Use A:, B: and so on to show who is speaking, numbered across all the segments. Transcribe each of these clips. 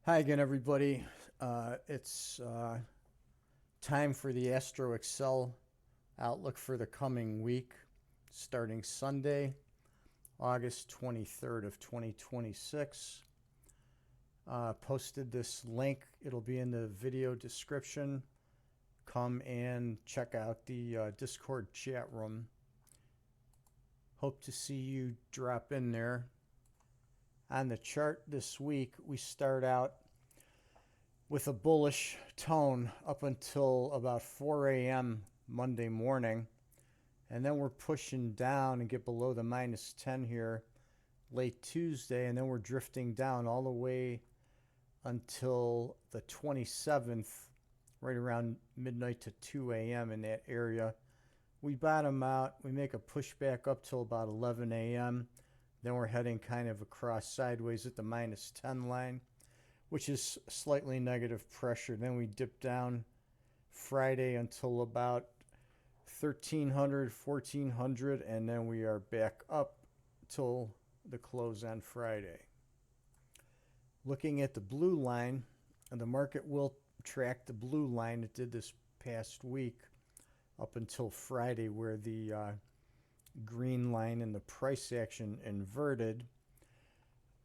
A: Hi again, everybody. It's time for the Astro Excel outlook for the coming week, starting Sunday, August 23rd of 2026. Posted this link. It'll be in the video description. Come and check out the Discord chat room. Hope to see you drop in there. On the chart this week, we start out with a bullish tone up until about 4 a.m. Monday morning. And then we're pushing down and get below the -10 here late Tuesday. And then we're drifting down all the way until the 27th, right around midnight to 2 a.m. in that area. We bottom out. We make a push back up till about 11 a.m. Then we're heading kind of across sideways at the -10 line, which is slightly negative pressure. Then we dip down Friday until about 1300, 1400, and then we are back up till the close on Friday. Looking at the blue line, and the market will track the blue line. It did this past week up until Friday, where the green line and the price action inverted.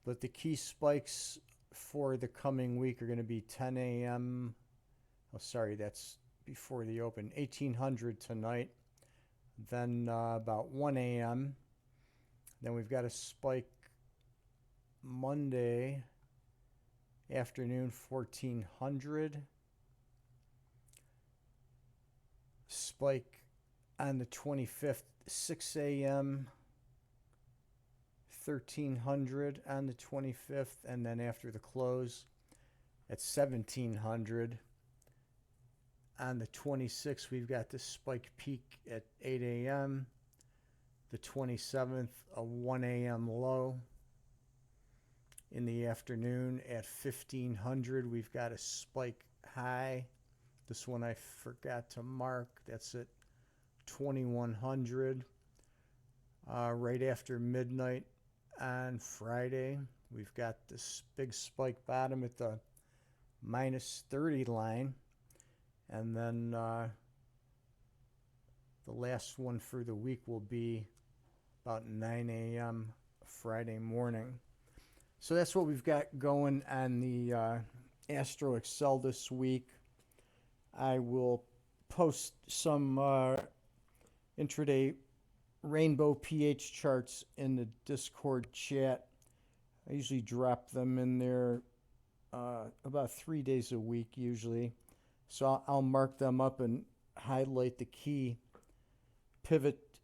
A: But the key spikes for the coming week are going to be 10 a.m. Oh, sorry, that's before the open. 1800 tonight. Then about 1 a.m. Then we've got a spike Monday afternoon, 1400. Spike on the 25th, 6 a.m., 1300 on the 25th, and then after the close at 1700. On the 26th, we've got the spike peak at 8 a.m., the 27th, a 1 a.m. low. In the afternoon at 1500, we've got a spike high. This one I forgot to mark. That's at 2100. Right after midnight on Friday, we've got this big spike bottom at the -30 line. And then the last one for the week will be about 9 a.m. Friday morning. So that's what we've got going on the Astro Excel this week. I will post some intraday rainbow pH charts in the Discord chat. I usually drop them in there about 3 days a week usually. So I'll mark them up and highlight the key pivot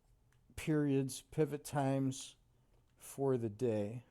A: periods, pivot times for the day.